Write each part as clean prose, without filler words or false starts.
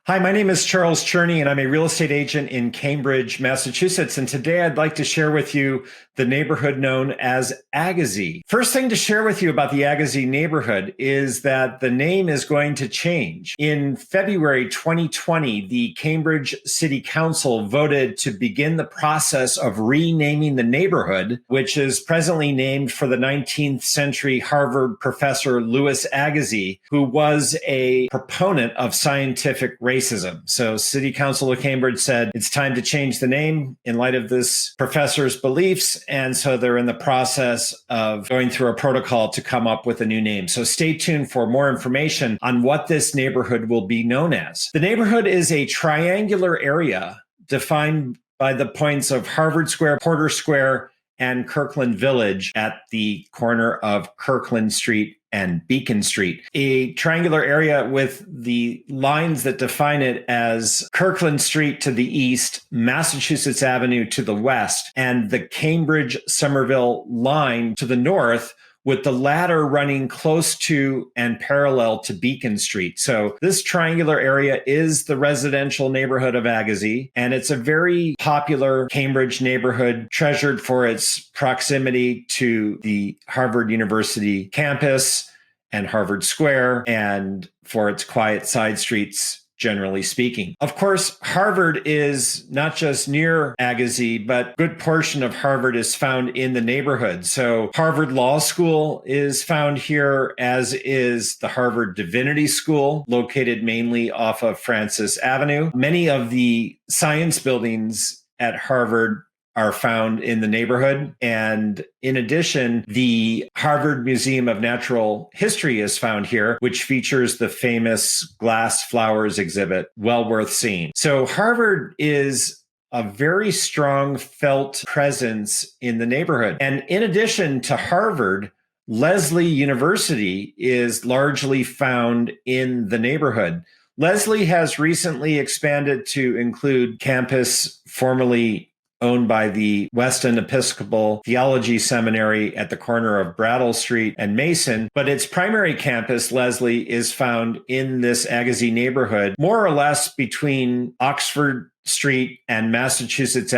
Hi, my name is Charles Cherney, and I'm a real estate agent in Cambridge, Massachusetts. And today I'd like to share with you the neighborhood known as Agassiz. First thing to share with you about the Agassiz neighborhood is that the name is going to change. In February 2020, the Cambridge City Council voted to begin the process of renaming the neighborhood, which is presently named for the 19th century Harvard professor Louis Agassiz, who was a proponent of scientific racism. So City Council of Cambridge said it's time to change the name in light of this professor's beliefs. And so they're in the process of going through a protocol to come up with a new name. So stay tuned for more information on what this neighborhood will be known as. The neighborhood is a triangular area defined by the points of Harvard Square, Porter Square, and Kirkland Village at the corner of Kirkland Street and Beacon Street. A triangular area with the lines that define it as Kirkland Street to the east, Massachusetts Avenue to the west, and the Cambridge-Somerville line to the north, with the latter running close to and parallel to Beacon Street. So this triangular area is the residential neighborhood of Agassiz, and it's a very popular Cambridge neighborhood, treasured for its proximity to the Harvard University campus and Harvard Square, and for its quiet side streets, generally speaking. Of course, Harvard is not just near Agassiz, but a good portion of Harvard is found in the neighborhood. So Harvard Law School is found here, as is the Harvard Divinity School, located mainly off of Francis Avenue. Many of the science buildings at Harvard are found in the neighborhood. And in addition, the Harvard Museum of Natural History is found here, which features the famous glass flowers exhibit, well worth seeing. So Harvard is a very strong felt presence in the neighborhood. And in addition to Harvard, Lesley University is largely found in the neighborhood. Lesley has recently expanded to include campus formerly owned by the Weston Episcopal Theology Seminary at the corner of Brattle Street and Mason, but its primary campus, Lesley, is found in this Agassiz neighborhood, more or less between Oxford Street and Massachusetts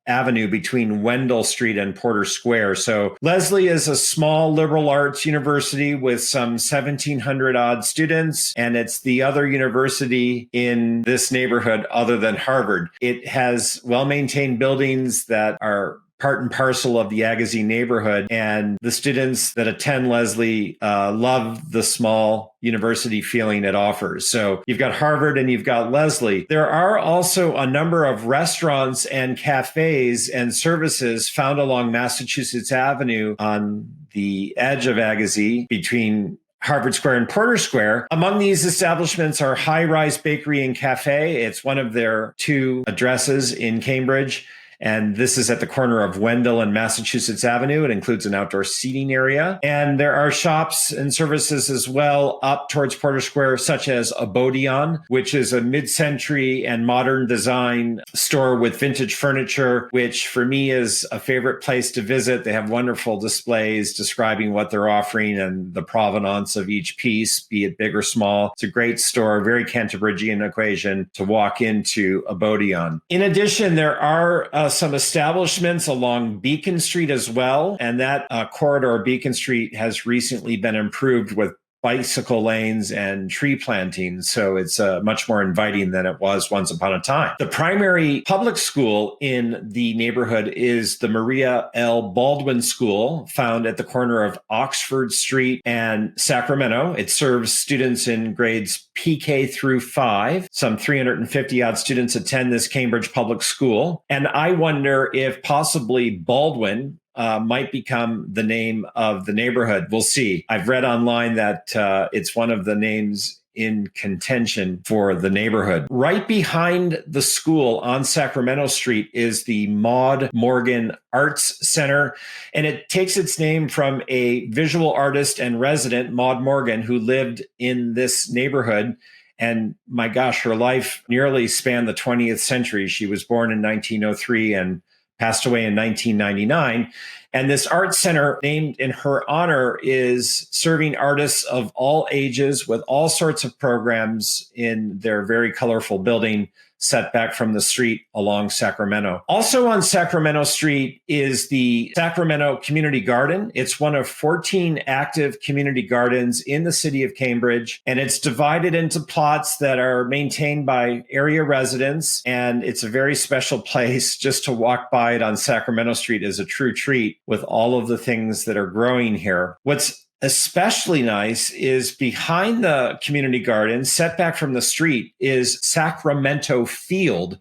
Avenue, between Wendell Street and Porter Square. So Lesley is a small liberal arts university with some 1,700 odd students, and it's the other university in this neighborhood other than Harvard. It has well-maintained buildings that are part and parcel of the Agassiz neighborhood, and the students that attend Lesley love the small university feeling it offers. So you've got Harvard and you've got Lesley. There are also a number of restaurants and cafes and services found along Massachusetts Avenue on the edge of Agassiz between Harvard Square and Porter Square. Among these establishments are High Rise Bakery and Cafe. It's one of their two addresses in Cambridge. And this is at the corner of Wendell and Massachusetts Avenue. It includes an outdoor seating area. And there are shops and services as well up towards Porter Square, such as ABODEON, which is a mid-century and modern design store with vintage furniture, which for me is a favorite place to visit. They have wonderful displays describing what they're offering and the provenance of each piece, be it big or small. It's a great store, very Cantabrigian equation to walk into ABODEON. In addition, there are some establishments along Beacon Street as well. And that corridor, Beacon Street, has recently been improved with bicycle lanes and tree planting. So it's much more inviting than it was once upon a time. The primary public school in the neighborhood is the Maria L. Baldwin School, found at the corner of Oxford Street and Sacramento. It serves students in grades PK through 5. Some 350 odd students attend this Cambridge public school. And I wonder if possibly Baldwin might become the name of the neighborhood. We'll see. I've read online that it's one of the names in contention for the neighborhood. Right behind the school on Sacramento Street is the Maud Morgan Arts Center, and it takes its name from a visual artist and resident, Maud Morgan, who lived in this neighborhood. And my gosh, her life nearly spanned the 20th century. She was born in 1903 and passed away in 1999. And this art center named in her honor is serving artists of all ages with all sorts of programs in their very colorful building set back from the street along Sacramento. Also on Sacramento Street is the Sacramento Community Garden. It's one of 14 active community gardens in the city of Cambridge, and it's divided into plots that are maintained by area residents, and it's a very special place. Just to walk by it on Sacramento Street is a true treat with all of the things that are growing here. What's especially nice is behind the community garden, set back from the street, is Sacramento Field,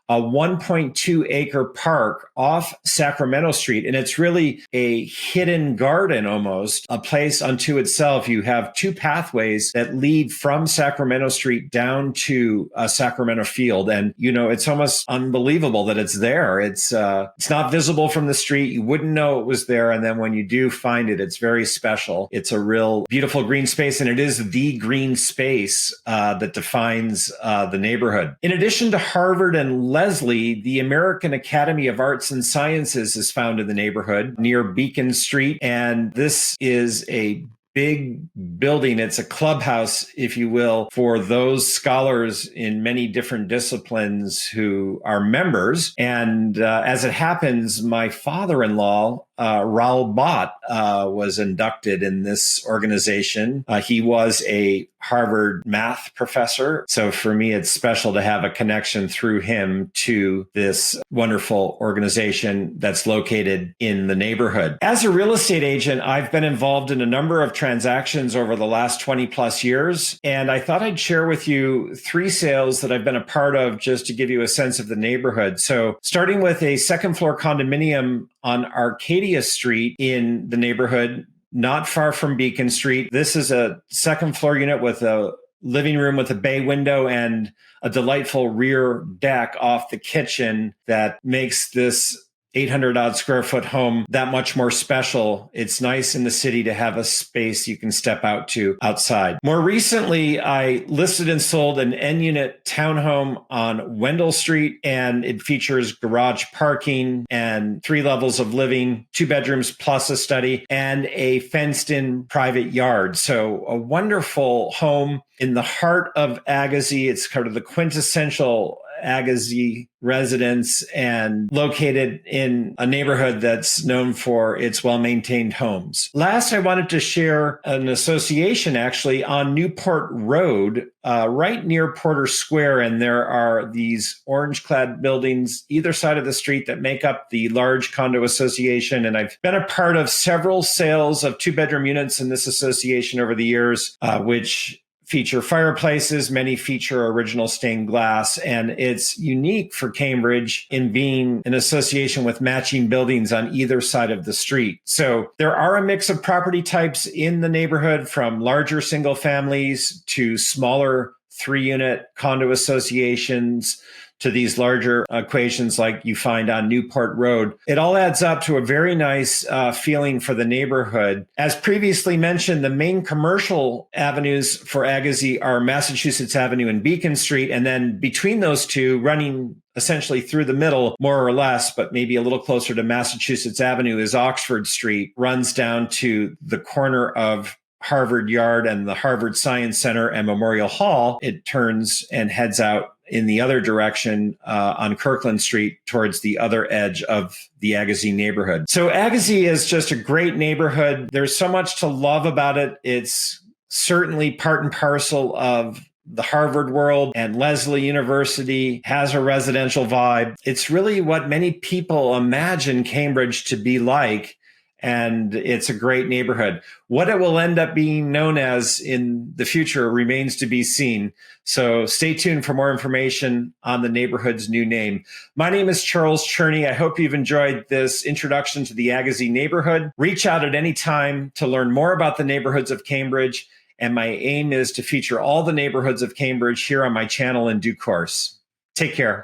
a 1.2 acre park off Sacramento Street. And it's really a hidden garden almost, a place unto itself. You have two pathways that lead from Sacramento Street down to Sacramento Field. And, you know, it's almost unbelievable that it's there. It's not visible from the street. You wouldn't know it was there. And then when you do find it, it's very special. It's a real beautiful green space. And it is the green space that defines the neighborhood. In addition to Harvard and Lesley, the American Academy of Arts and Sciences is found in the neighborhood near Beacon Street. And this is a big building. It's a clubhouse, if you will, for those scholars in many different disciplines who are members. And as it happens, my father-in-law, Raoul Bott, was inducted in this organization. He was a Harvard math professor. So for me, it's special to have a connection through him to this wonderful organization that's located in the neighborhood. As a real estate agent, I've been involved in a number of transactions over the last 20 plus years. And I thought I'd share with you 3 sales that I've been a part of just to give you a sense of the neighborhood. So starting with a second floor condominium on Arcadia Street in the neighborhood, not far from Beacon Street. This is a second floor unit with a living room with a bay window and a delightful rear deck off the kitchen that makes this 800 odd square foot home that much more special. It's nice in the city to have a space you can step out to outside. More recently, I listed and sold an N-unit townhome on Wendell Street, and it features garage parking and 3 levels of living, 2 bedrooms plus a study, and a fenced-in private yard. So a wonderful home in the heart of Agassiz. It's kind of the quintessential Agassiz residence and located in a neighborhood that's known for its well-maintained homes. Last, I wanted to share an association actually on Newport Road, right near Porter Square. And there are these orange-clad buildings either side of the street that make up the large condo association. And I've been a part of several sales of 2-bedroom units in this association over the years, which feature fireplaces, many feature original stained glass, and it's unique for Cambridge in being an association with matching buildings on either side of the street. So there are a mix of property types in the neighborhood, from larger single families to smaller 3-unit condo associations to these larger equations like you find on Newport Road. It all adds up to a very nice feeling for the neighborhood. As previously mentioned, the main commercial avenues for Agassiz are Massachusetts Avenue and Beacon Street. And then between those two, running essentially through the middle, more or less, but maybe a little closer to Massachusetts Avenue, is Oxford Street, runs down to the corner of Harvard Yard and the Harvard Science Center and Memorial Hall. It turns and heads out in the other direction on Kirkland Street towards the other edge of the Agassiz neighborhood. So Agassiz is just a great neighborhood. There's so much to love about it. It's certainly part and parcel of the Harvard world, and Lesley University has a residential vibe. It's really what many people imagine Cambridge to be like. And it's a great neighborhood. What it will end up being known as in the future remains to be seen. So stay tuned for more information on the neighborhood's new name. My name is Charles Cherney. I hope you've enjoyed this introduction to the Agassiz neighborhood. Reach out at any time to learn more about the neighborhoods of Cambridge. And my aim is to feature all the neighborhoods of Cambridge here on my channel in due course. Take care.